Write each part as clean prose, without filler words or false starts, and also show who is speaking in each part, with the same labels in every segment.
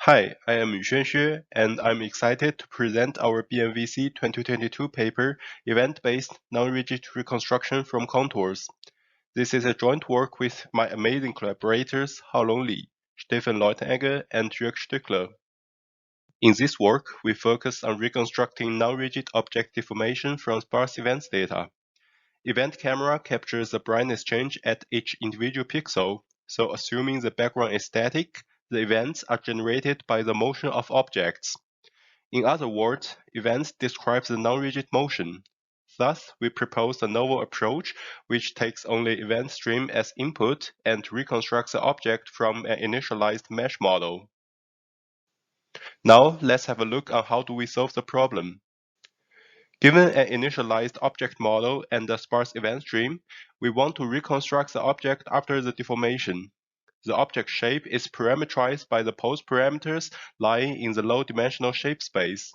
Speaker 1: Hi, I am Yuxuan Xue, and I'm excited to present our BMVC 2022 paper, Event-Based Non-Rigid Reconstruction from Contours. This is a joint work with my amazing collaborators Haolong Li, Stefan Leutenegger, and Jörg Stückler. In this work, we focus on reconstructing non-rigid object deformation from sparse events data. Event camera captures the brightness change at each individual pixel, so assuming the background is static, the events are generated by the motion of objects. In other words, events describe the non-rigid motion. Thus, we propose a novel approach which takes only event stream as input and reconstructs the object from an initialized mesh model. Now, let's have a look on how do we solve the problem. Given an initialized object model and a sparse event stream, we want to reconstruct the object after the deformation. The object shape is parameterized by the pose parameters lying in the low-dimensional shape space.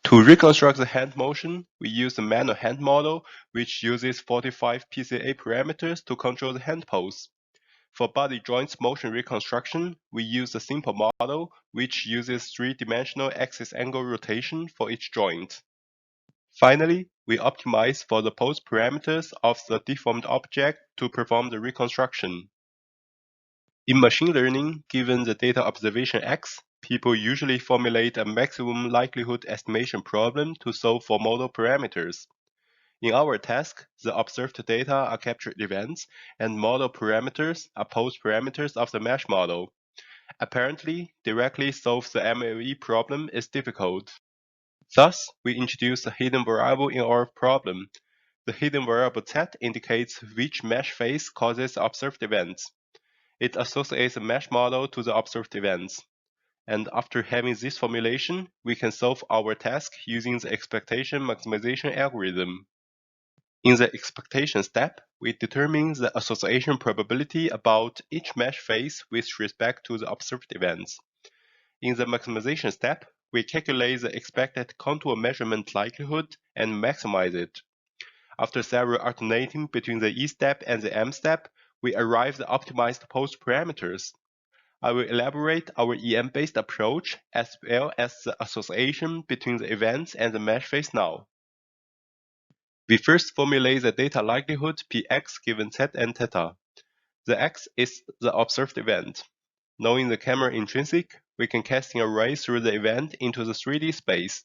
Speaker 1: To reconstruct the hand motion, we use the manual hand model, which uses 45 PCA parameters to control the hand pose. For body joints motion reconstruction, we use the simple model, which uses three-dimensional axis angle rotation for each joint. Finally, we optimize for the pose parameters of the deformed object to perform the reconstruction. In machine learning, given the data observation X, people usually formulate a maximum likelihood estimation problem to solve for model parameters. In our task, the observed data are captured events, and model parameters are pose parameters of the mesh model. Apparently, directly solve the MLE problem is difficult. Thus, we introduce a hidden variable in our problem. The hidden variable Z indicates which mesh phase causes observed events. It associates the mesh model to the observed events. And after having this formulation, we can solve our task using the expectation maximization algorithm. In the expectation step, we determine the association probability about each mesh phase with respect to the observed events. In the maximization step, we calculate the expected contour measurement likelihood and maximize it. After several alternating between the E step and the M step, we arrive at the optimized pose parameters. I will elaborate our EM-based approach as well as the association between the events and the mesh phase now. We first formulate the data likelihood Px given Z and theta. The X is the observed event. Knowing the camera intrinsic, we can casting a ray through the event into the 3D space.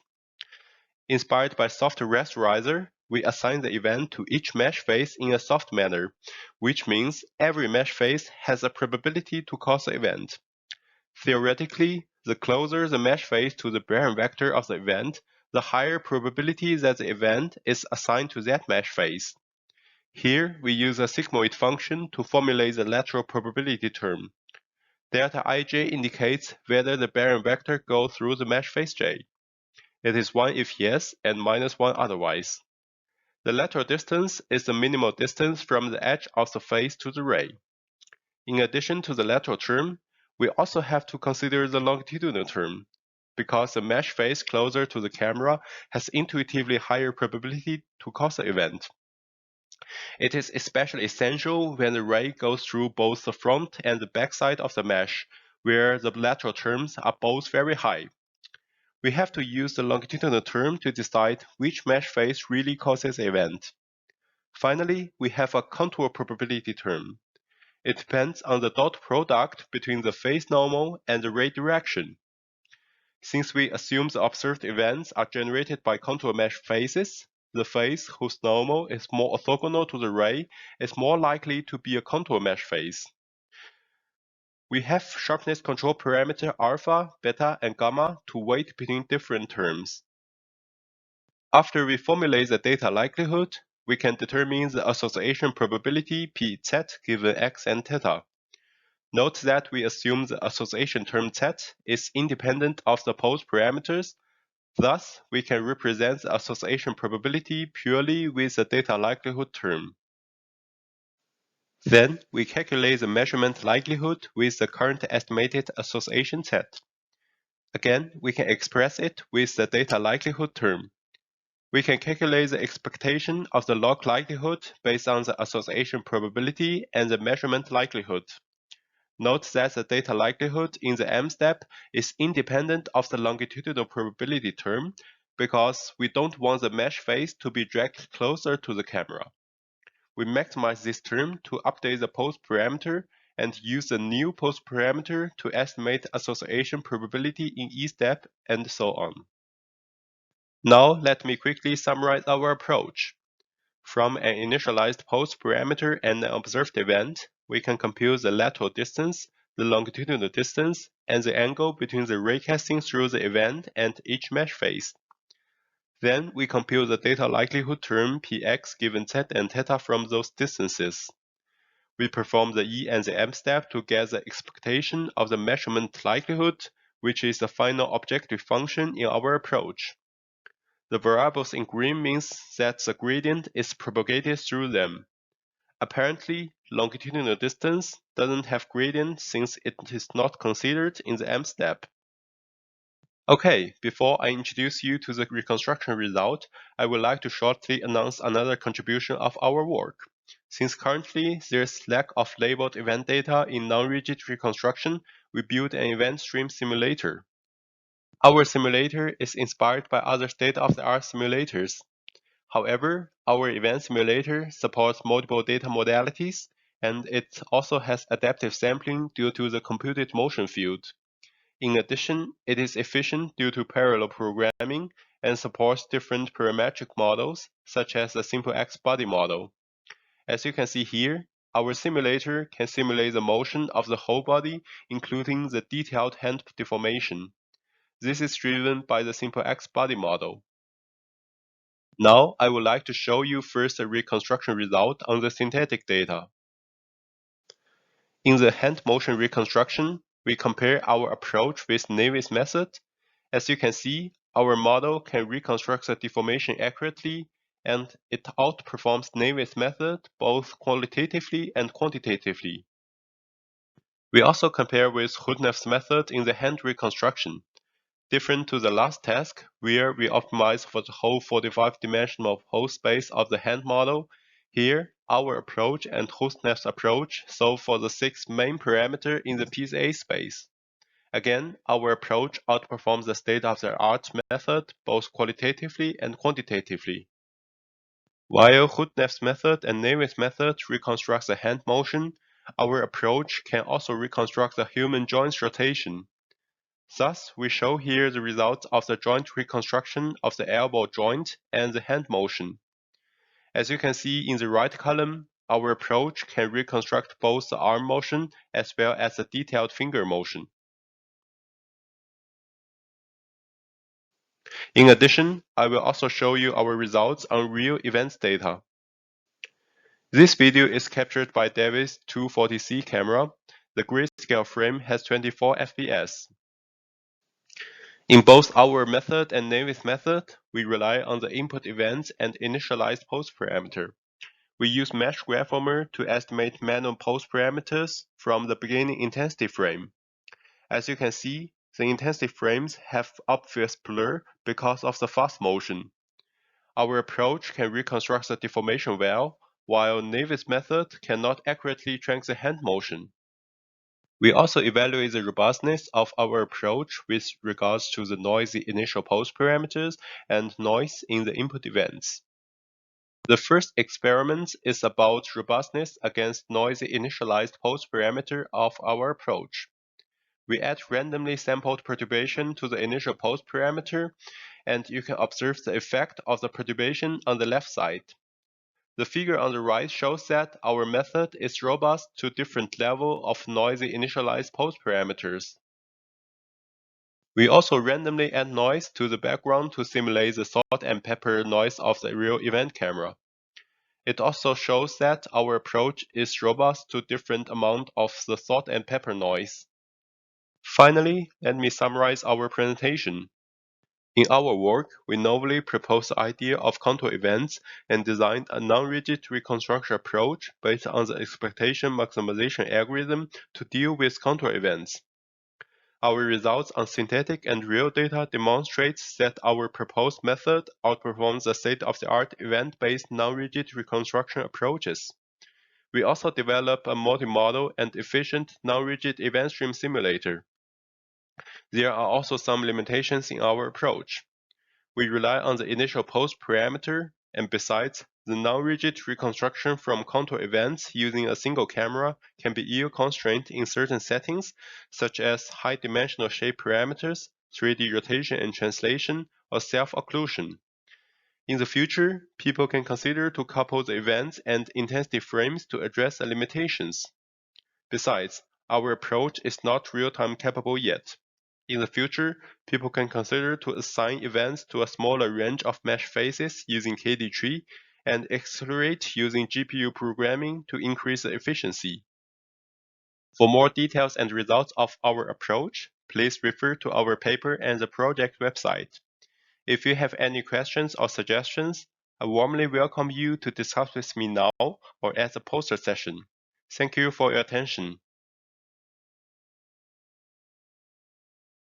Speaker 1: Inspired by soft rasterizer, we assign the event to each mesh phase in a soft manner, which means every mesh phase has a probability to cause the event. Theoretically, the closer the mesh phase to the Baron vector of the event, the higher probability that the event is assigned to that mesh phase. Here, we use a sigmoid function to formulate the lateral probability term. Delta ij indicates whether the Baron vector goes through the mesh phase J. It is 1 if yes and -1 otherwise. The lateral distance is the minimal distance from the edge of the phase to the ray. In addition to the lateral term, we also have to consider the longitudinal term, because the mesh phase closer to the camera has intuitively higher probability to cause the event. It is especially essential when the ray goes through both the front and the back side of the mesh, where the lateral terms are both very high. We have to use the longitudinal term to decide which mesh phase really causes the event. Finally, we have a contour probability term. It depends on the dot product between the phase normal and the ray direction. Since we assume the observed events are generated by contour mesh phases, the phase whose normal is more orthogonal to the ray is more likely to be a contour mesh phase. We have sharpness control parameter alpha, beta, and gamma to weight between different terms. After we formulate the data likelihood, we can determine the association probability Pz given x and theta. Note that we assume the association term Z is independent of the pose parameters. Thus, we can represent the association probability purely with the data likelihood term. Then, we calculate the measurement likelihood with the current estimated association Z. Again, we can express it with the data likelihood term. We can calculate the expectation of the log likelihood based on the association probability and the measurement likelihood. Note that the data likelihood in the M step is independent of the longitudinal probability term because we don't want the mesh face to be dragged closer to the camera. We maximize this term to update the post parameter and use the new post parameter to estimate association probability in each step and so on. Now let me quickly summarize our approach. From an initialized post parameter and an observed event, we can compute the lateral distance, the longitudinal distance, and the angle between the recasting through the event and each mesh face. Then we compute the data likelihood term px given z and theta from those distances. We perform the E and the M step to get the expectation of the measurement likelihood, which is the final objective function in our approach. The variables in green means that the gradient is propagated through them. Apparently, longitudinal distance doesn't have gradient since it is not considered in the M step. Okay, before I introduce you to the reconstruction result, I would like to shortly announce another contribution of our work. Since currently there's lack of labeled event data in non-rigid reconstruction, we built an event stream simulator. Our simulator is inspired by other state-of-the-art simulators. However, our event simulator supports multiple data modalities, and it also has adaptive sampling due to the computed motion field. In addition, it is efficient due to parallel programming and supports different parametric models, such as the simple X-body model. As you can see here, our simulator can simulate the motion of the whole body, including the detailed hand deformation. This is driven by the simple X-body model. Now, I would like to show you first the reconstruction result on the synthetic data. In the hand motion reconstruction, we compare our approach with Navy's method. As you can see, our model can reconstruct the deformation accurately, and it outperforms Navy's method both qualitatively and quantitatively. We also compare with Hudneff's method in the hand reconstruction. Different to the last task, where we optimize for the whole 45-dimensional whole space of the hand model, here our approach and Hudneff's approach solve for the 6 main parameters in the PCA space. Again, our approach outperforms the state-of-the-art method both qualitatively and quantitatively. While Hudneff's method and Navy's method reconstruct the hand motion, our approach can also reconstruct the human joint's rotation. Thus, we show here the results of the joint reconstruction of the elbow joint and the hand motion. As you can see in the right column, our approach can reconstruct both the arm motion as well as the detailed finger motion. In addition, I will also show you our results on real events data. This video is captured by David's 240C camera. The grayscale frame has 24 fps. In both our method and Navy's method, we rely on the input events and initialized post parameter. We use mesh graphhomer to estimate manual post parameters from the beginning intensity frame. As you can see, the intensity frames have obvious blur because of the fast motion. Our approach can reconstruct the deformation well, while Navy's method cannot accurately track the hand motion. We also evaluate the robustness of our approach with regards to the noisy initial post parameters and noise in the input events. The first experiment is about robustness against noisy initialized post parameter of our approach. We add randomly sampled perturbation to the initial post parameter, and you can observe the effect of the perturbation on the left side. The figure on the right shows that our method is robust to different level of noisy initialized post parameters. We also randomly add noise to the background to simulate the salt and pepper noise of the real event camera. It also shows that our approach is robust to different amount of the salt and pepper noise. Finally, let me summarize our presentation. In our work, we novelly proposed the idea of contour events and designed a non-rigid reconstruction approach based on the expectation maximization algorithm to deal with contour events. Our results on synthetic and real data demonstrates that our proposed method outperforms the state-of-the-art event-based non-rigid reconstruction approaches. We also develop a multi-model and efficient non-rigid event stream simulator. There are also some limitations in our approach. We rely on the initial pose parameter, and besides, the non-rigid reconstruction from contour events using a single camera can be ill-constrained in certain settings, such as high-dimensional shape parameters, 3D rotation and translation, or self-occlusion. In the future, people can consider to couple the events and intensity frames to address the limitations. Besides, our approach is not real-time capable yet. In the future, people can consider to assign events to a smaller range of mesh faces using KD tree and accelerate using GPU programming to increase the efficiency. For more details and results of our approach, please refer to our paper and the project website. If you have any questions or suggestions, I warmly welcome you to discuss with me now or at the poster session. Thank you for your attention.